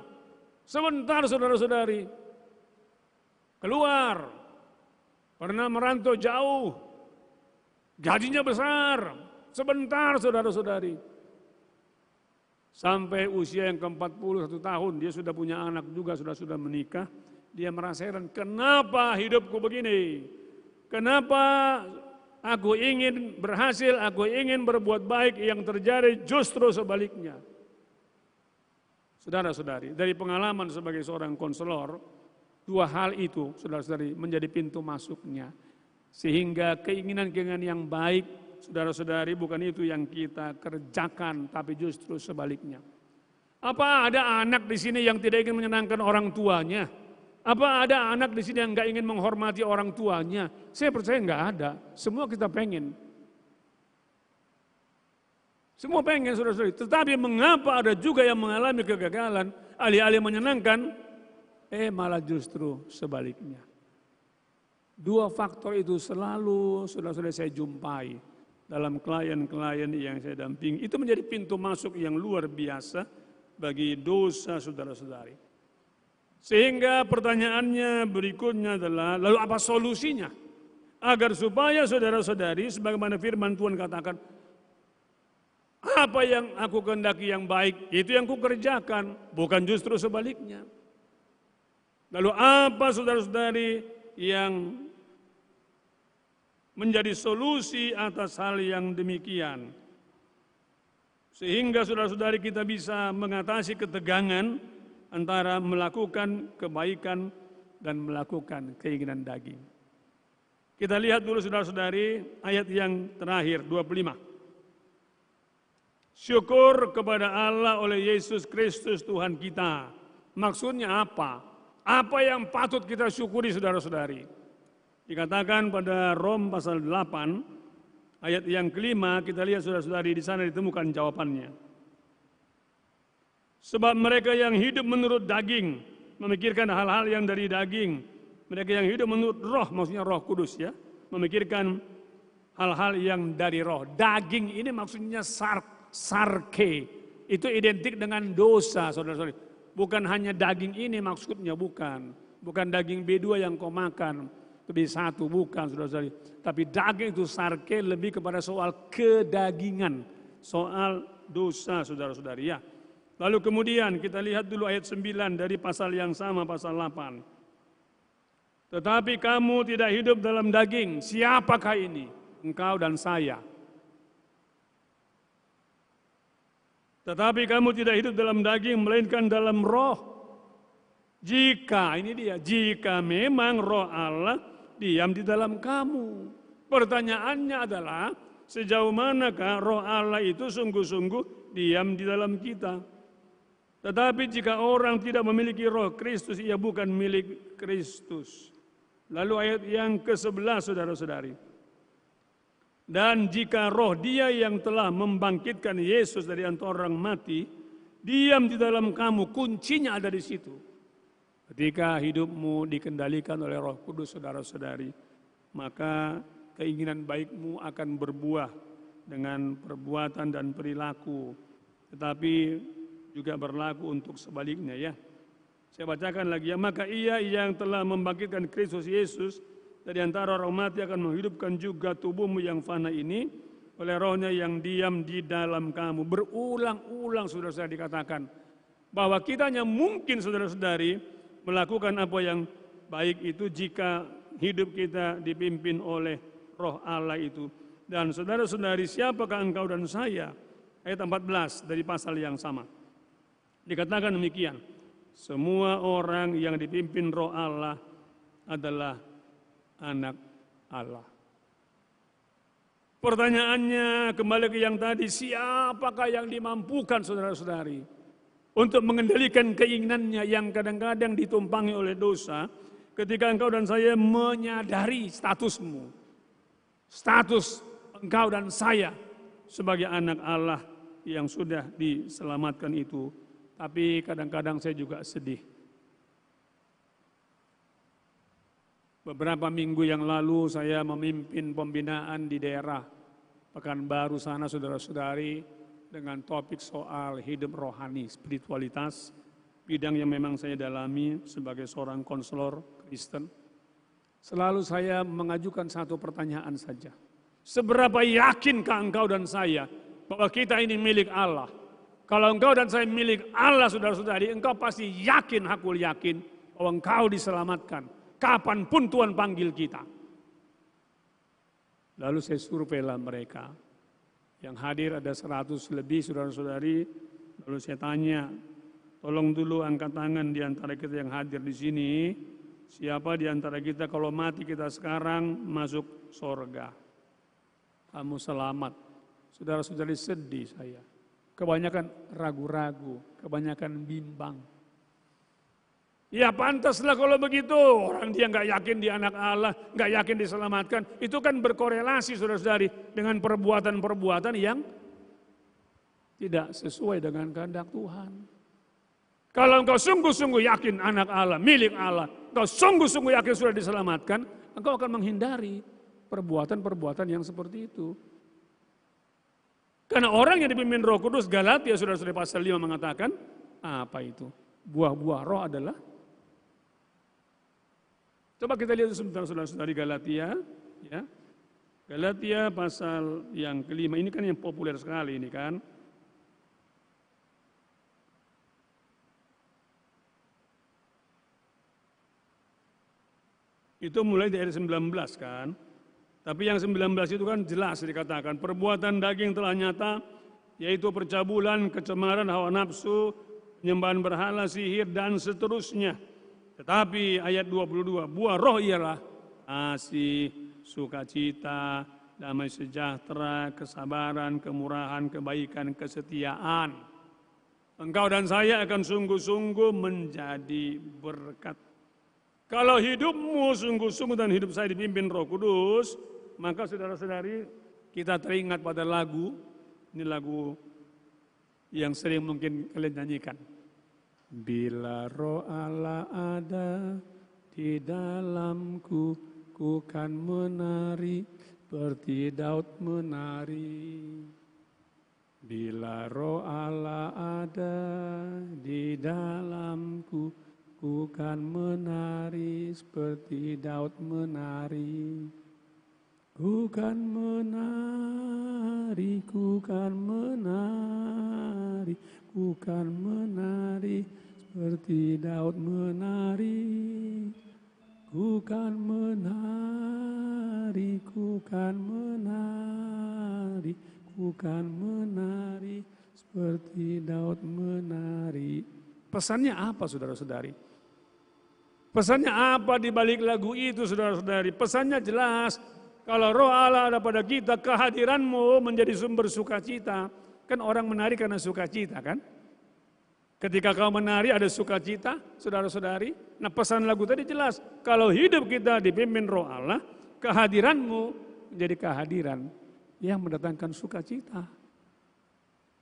sebentar saudara-saudari, keluar, pernah merantau jauh, gajinya besar, sebentar saudara-saudari. Sampai usia yang ke-41 tahun, dia sudah punya anak juga, sudah menikah, dia merasa heran, kenapa hidupku begini? Kenapa aku ingin berhasil, aku ingin berbuat baik, yang terjadi justru sebaliknya. Saudara-saudari, dari pengalaman sebagai seorang konselor, 2 hal itu, saudara-saudari, menjadi pintu masuknya. Sehingga keinginan-keinginan yang baik, saudara-saudari, bukan itu yang kita kerjakan, tapi justru sebaliknya. Apa ada anak di sini yang tidak ingin menyenangkan orang tuanya? Apa ada anak di sini yang nggak ingin menghormati orang tuanya? Saya percaya nggak ada. Semua kita pengen. Semua pengen saudara-saudari. Tetapi mengapa ada juga yang mengalami kegagalan, alih-alih menyenangkan, malah justru sebaliknya. 2 faktor itu selalu saudara-saudari saya jumpai dalam klien-klien yang saya dampingi. Itu menjadi pintu masuk yang luar biasa bagi dosa saudara-saudari. Sehingga pertanyaannya berikutnya adalah, lalu apa solusinya? Agar supaya saudara-saudari, sebagaimana firman Tuhan katakan, apa yang aku kehendaki yang baik, itu yang kukerjakan, bukan justru sebaliknya. Lalu apa saudara-saudari yang menjadi solusi atas hal yang demikian? Sehingga saudara-saudari kita bisa mengatasi ketegangan antara melakukan kebaikan dan melakukan keinginan daging. Kita lihat dulu saudara-saudari ayat yang terakhir 25. Syukur kepada Allah oleh Yesus Kristus Tuhan kita. Maksudnya apa? Apa yang patut kita syukuri saudara-saudari? Dikatakan pada Rom pasal 8 ayat yang kelima, kita lihat saudara-saudari di sana ditemukan jawabannya. Sebab mereka yang hidup menurut daging, memikirkan hal-hal yang dari daging. Mereka yang hidup menurut roh, maksudnya Roh Kudus ya, memikirkan hal-hal yang dari roh. Daging ini maksudnya sarke, itu identik dengan dosa saudara-saudari. Bukan hanya daging ini maksudnya, bukan daging B2 yang kau makan, B1 bukan saudara-saudari. Tapi daging itu sarke lebih kepada soal kedagingan, soal dosa saudara-saudari ya. Lalu kemudian kita lihat dulu ayat 9 dari pasal yang sama, pasal 8. Tetapi kamu tidak hidup dalam daging. Siapakah ini? Engkau dan saya. Tetapi kamu tidak hidup dalam daging, melainkan dalam roh. Jika memang roh Allah diam di dalam kamu. Pertanyaannya adalah, sejauh manakah roh Allah itu sungguh-sungguh diam di dalam kita? Tetapi jika orang tidak memiliki roh Kristus, ia bukan milik Kristus. Lalu ayat yang ke-11 saudara-saudari. Dan jika roh dia yang telah membangkitkan Yesus dari antara orang mati, diam di dalam kamu, kuncinya ada di situ. Ketika hidupmu dikendalikan oleh Roh Kudus saudara-saudari, maka keinginan baikmu akan berbuah dengan perbuatan dan perilaku. Tetapi juga berlaku untuk sebaliknya ya. Saya bacakan lagi ya. Maka ia yang telah membangkitkan Kristus Yesus dari antara orang mati akan menghidupkan juga tubuhmu yang fana ini oleh Roh-Nya yang diam di dalam kamu. Berulang-ulang saudara-saudara dikatakan bahwa kita hanya mungkin saudara-saudari melakukan apa yang baik itu jika hidup kita dipimpin oleh Roh Allah itu. Dan saudara-saudari, siapakah engkau dan saya? Ayat 14 dari pasal yang sama. Dikatakan demikian, semua orang yang dipimpin Roh Allah adalah anak Allah. Pertanyaannya kembali ke yang tadi, siapakah yang dimampukan saudara-saudari untuk mengendalikan keinginannya yang kadang-kadang ditumpangi oleh dosa ketika engkau dan saya menyadari statusmu, status engkau dan saya sebagai anak Allah yang sudah diselamatkan itu. Tapi kadang-kadang saya juga sedih. Beberapa minggu yang lalu saya memimpin pembinaan di daerah Pekanbaru sana saudara-saudari dengan topik soal hidup rohani, spiritualitas, bidang yang memang saya dalami sebagai seorang konselor Kristen. Selalu saya mengajukan satu pertanyaan saja. Seberapa yakinkah engkau dan saya bahwa kita ini milik Allah? Kalau engkau dan saya milik Allah saudara-saudari, engkau pasti yakin, hakul yakin bahwa engkau diselamatkan. Kapanpun Tuhan panggil kita. Lalu saya surveilah mereka. Yang hadir ada 100 lebih saudara-saudari. Lalu saya tanya, tolong dulu angkat tangan di antara kita yang hadir di sini. Siapa di antara kita kalau mati kita sekarang masuk sorga? Kamu selamat. Saudara-saudari, sedih saya. Kebanyakan ragu-ragu, kebanyakan bimbang. Ya pantaslah kalau begitu, orang dia nggak yakin dia anak Allah, nggak yakin diselamatkan. Itu kan berkorelasi saudara-saudari dengan perbuatan-perbuatan yang tidak sesuai dengan kehendak Tuhan. Kalau engkau sungguh-sungguh yakin anak Allah, milik Allah, engkau sungguh-sungguh yakin sudah diselamatkan, engkau akan menghindari perbuatan-perbuatan yang seperti itu. Karena orang yang dipimpin Roh Kudus, Galatia saudara-saudari pasal 5 mengatakan, apa itu? Buah-buah roh adalah. Coba kita lihat sebentar saudara-saudari Galatia, ya. Galatia pasal yang kelima, ini kan yang populer sekali ini kan. Itu mulai dari ayat 19 kan. Tapi yang 19 itu kan jelas dikatakan, perbuatan daging telah nyata, yaitu percabulan, kecemaran, hawa nafsu, penyembahan berhala, sihir, dan seterusnya. Tetapi ayat 22, buah roh ialah kasih, sukacita, damai sejahtera, kesabaran, kemurahan, kebaikan, kesetiaan. Engkau dan saya akan sungguh-sungguh menjadi berkat. Kalau hidupmu sungguh-sungguh dan hidup saya dipimpin Roh Kudus, maka saudara-saudari kita teringat pada lagu, ini lagu yang sering mungkin kalian nyanyikan. Bila Roh Allah ada di dalamku, ku kan menari seperti Daud menari. Bila Roh Allah ada di dalamku, ku kan menari seperti Daud menari. Ku kan menari, ku kan menari, ku kan menari seperti Daud menari. Ku kan menari, ku kan menari, ku kan menari seperti Daud menari. Pesannya apa saudara-saudari? Pesannya apa di balik lagu itu saudara-saudari? Pesannya jelas. Kalau Roh Allah ada pada kita, kehadiranmu menjadi sumber sukacita. Kan orang menari karena sukacita kan? Ketika kau menari ada sukacita, saudara-saudari. Nah pesan lagu tadi jelas. Kalau hidup kita dipimpin Roh Allah, kehadiranmu menjadi kehadiran yang mendatangkan sukacita.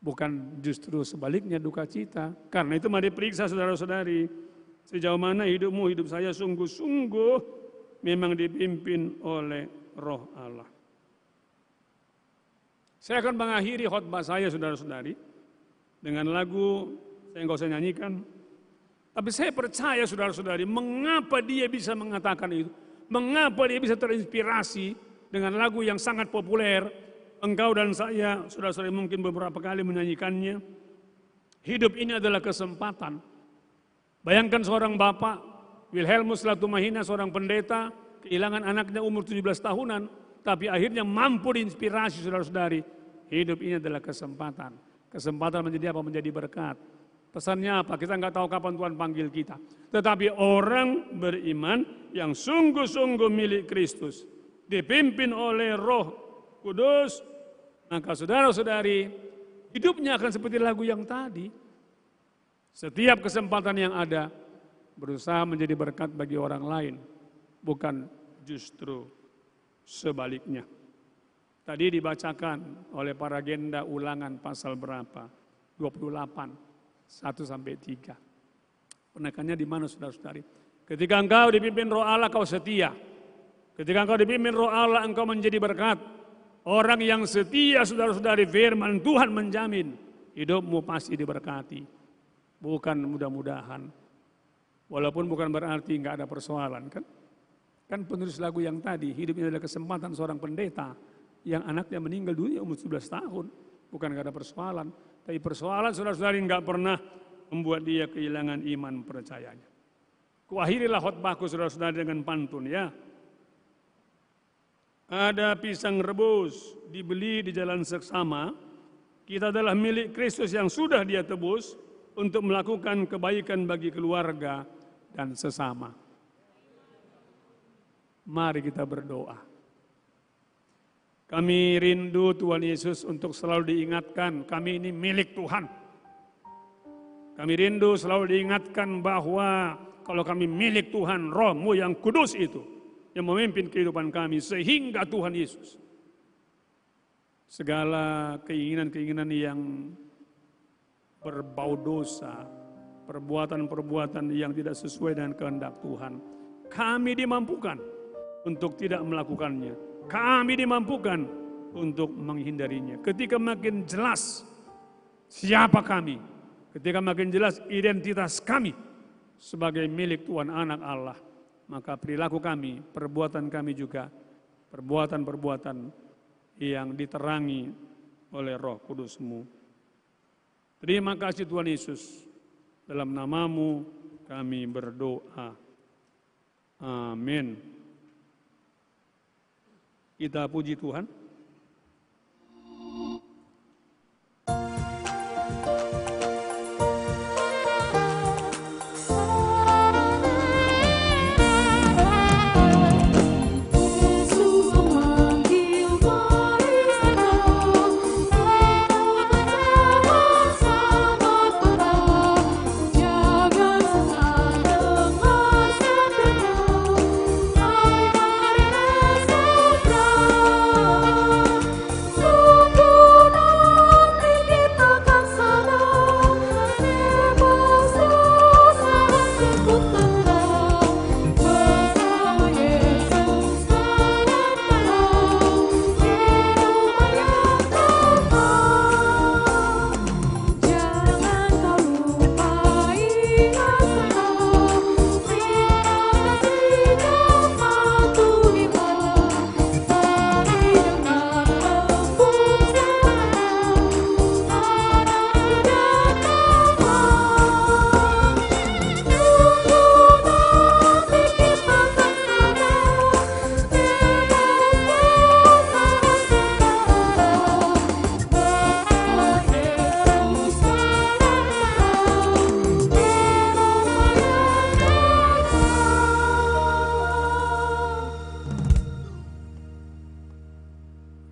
Bukan justru sebaliknya duka cita. Karena itu mari periksa saudara-saudari. Sejauh mana hidupmu, hidup saya sungguh-sungguh memang dipimpin oleh Roh Allah. Saya akan mengakhiri khotbah saya saudara-saudari dengan lagu saya nggak usah nyanyikan. Tapi saya percaya saudara-saudari mengapa dia bisa mengatakan itu. Mengapa dia bisa terinspirasi dengan lagu yang sangat populer engkau dan saya, saudara-saudari mungkin beberapa kali menyanyikannya. Hidup ini adalah kesempatan. Bayangkan seorang bapak, Wilhelmus Latumahina, seorang pendeta, kehilangan anaknya umur 17 tahunan, tapi akhirnya mampu diinspirasi saudara-saudari. Hidup ini adalah kesempatan. Kesempatan menjadi apa? Menjadi berkat. Pesannya apa? Kita nggak tahu kapan Tuhan panggil kita. Tetapi orang beriman yang sungguh-sungguh milik Kristus, dipimpin oleh Roh Kudus, maka saudara-saudari, hidupnya akan seperti lagu yang tadi. Setiap kesempatan yang ada, berusaha menjadi berkat bagi orang lain, bukan justru sebaliknya. Tadi dibacakan oleh para agenda Ulangan pasal berapa? 28, 1-3. Penekannya di mana saudara-saudari? Ketika engkau dipimpin Roh Allah, kau setia. Ketika engkau dipimpin Roh Allah, engkau menjadi berkat. Orang yang setia saudara-saudari, firman Tuhan menjamin hidupmu pasti diberkati. Bukan mudah-mudahan. Walaupun bukan berarti enggak ada persoalan kan? Kan penulis lagu yang tadi, hidupnya adalah kesempatan seorang pendeta yang anaknya meninggal dunia umur 11 tahun. Bukan enggak ada persoalan. Tapi persoalan saudara-saudari enggak pernah membuat dia kehilangan iman percayanya. Kuakhirilah khotbahku saudara-saudari dengan pantun ya. Ada pisang rebus dibeli di jalan seksama. Kita adalah milik Kristus yang sudah Dia tebus untuk melakukan kebaikan bagi keluarga dan sesama. Mari kita berdoa. Kami rindu Tuhan Yesus untuk selalu diingatkan kami ini milik Tuhan. Kami rindu selalu diingatkan bahwa kalau kami milik Tuhan, Roh-Mu yang kudus itu yang memimpin kehidupan kami sehingga Tuhan Yesus segala keinginan-keinginan yang berbau dosa, perbuatan-perbuatan yang tidak sesuai dengan kehendak Tuhan, kami dimampukan untuk tidak melakukannya. Kami dimampukan untuk menghindarinya. Ketika makin jelas siapa kami, ketika makin jelas identitas kami sebagai milik Tuhan anak Allah, maka perilaku kami, perbuatan kami juga, perbuatan-perbuatan yang diterangi oleh Roh Kudus-Mu. Terima kasih Tuhan Yesus, dalam nama-Mu kami berdoa. Amin. Kita puji Tuhan.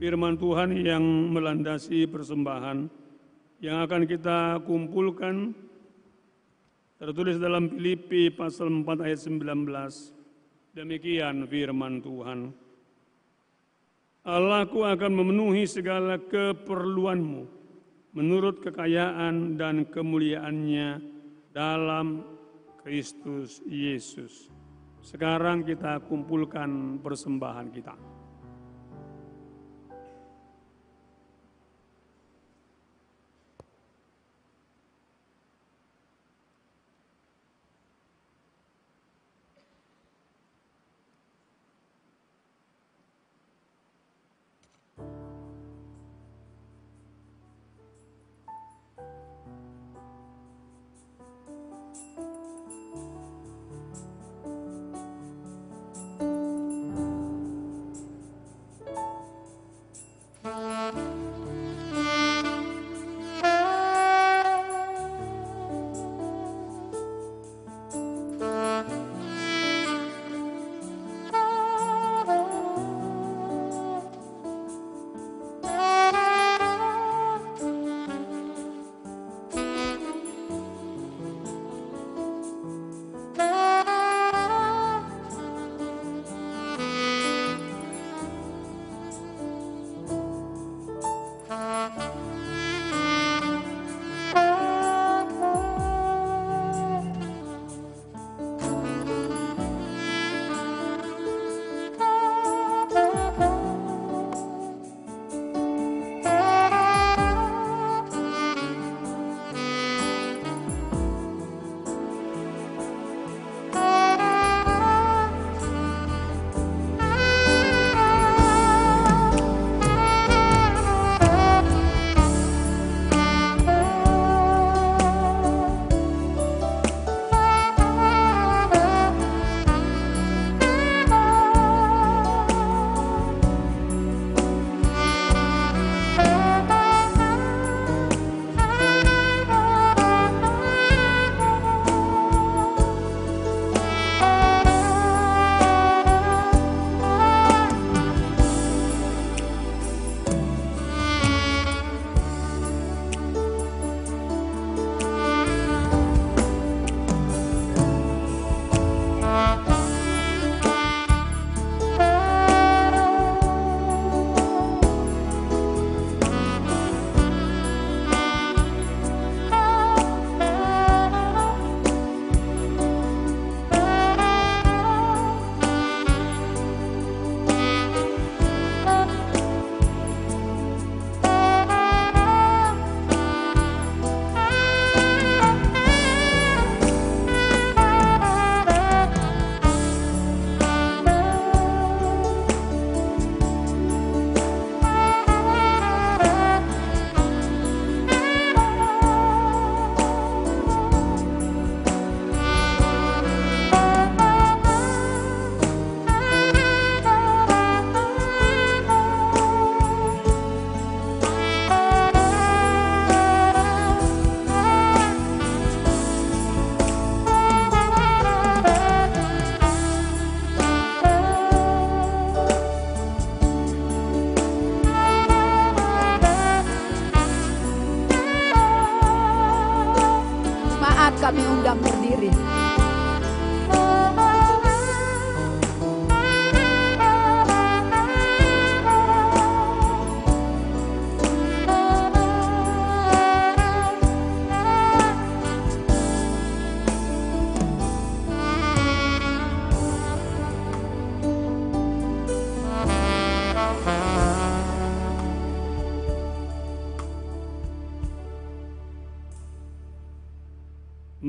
Firman Tuhan yang melandasi persembahan yang akan kita kumpulkan tertulis dalam Filipi pasal 4 ayat 19. Demikian firman Tuhan. Allahku akan memenuhi segala keperluanmu menurut kekayaan dan kemuliaannya dalam Kristus Yesus. Sekarang kita kumpulkan persembahan kita.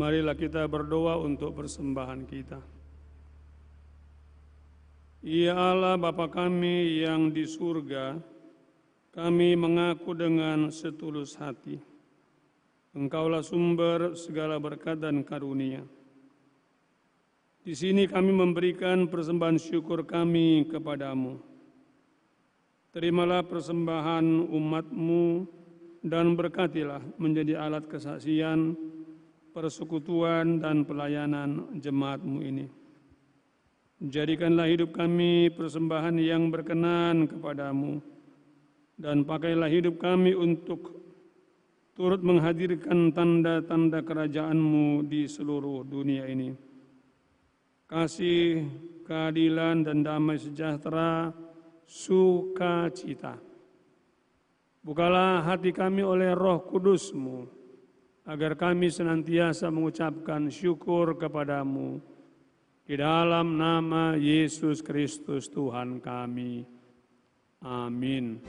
Marilah kita berdoa untuk persembahan kita. Ya Allah Bapa kami yang di surga, kami mengaku dengan setulus hati, Engkaulah sumber segala berkat dan karunia. Di sini kami memberikan persembahan syukur kami kepadamu. Terimalah persembahan umat-Mu dan berkatilah menjadi alat kesaksian, persekutuan dan pelayanan jemaat-Mu ini. Jadikanlah hidup kami persembahan yang berkenan kepadamu, dan pakailah hidup kami untuk turut menghadirkan tanda-tanda kerajaan-Mu di seluruh dunia ini. Kasih, keadilan dan damai sejahtera, sukacita. Bukalah hati kami oleh Roh Kudus-Mu, agar kami senantiasa mengucapkan syukur kepadamu di dalam nama Yesus Kristus Tuhan kami. Amin.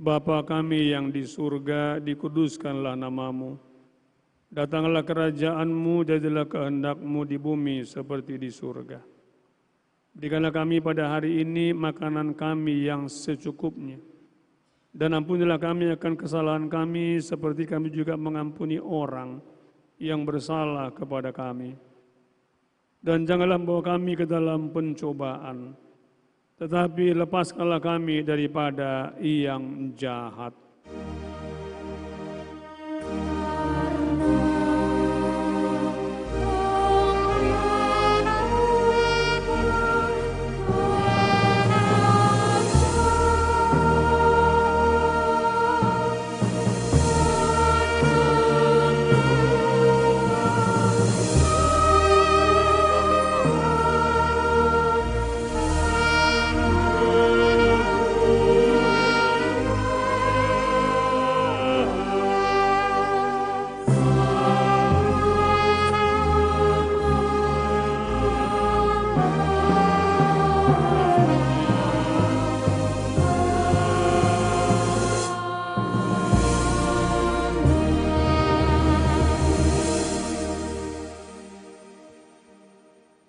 Bapa kami yang di surga, dikuduskanlah nama-Mu. Datanglah kerajaan-Mu, jadilah kehendak-Mu di bumi seperti di surga. Berikanlah kami pada hari ini makanan kami yang secukupnya. Dan ampunilah kami akan kesalahan kami seperti kami juga mengampuni orang yang bersalah kepada kami. Dan janganlah membawa kami ke dalam pencobaan, tetapi lepaskanlah kami daripada yang jahat.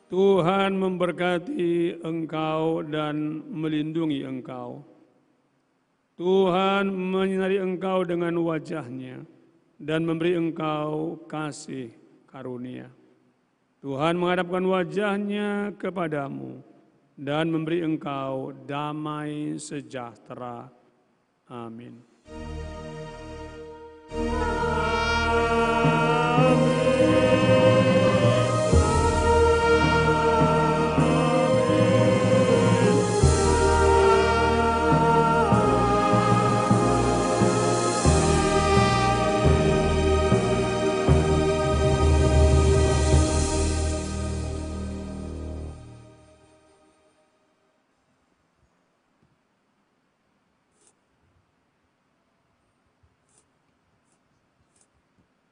Tuhan memberkati engkau dan melindungi engkau. Tuhan menyinari engkau dengan wajah-Nya dan memberi engkau kasih karunia. Tuhan menghadapkan wajah-Nya kepadamu dan memberi engkau damai sejahtera. Amin.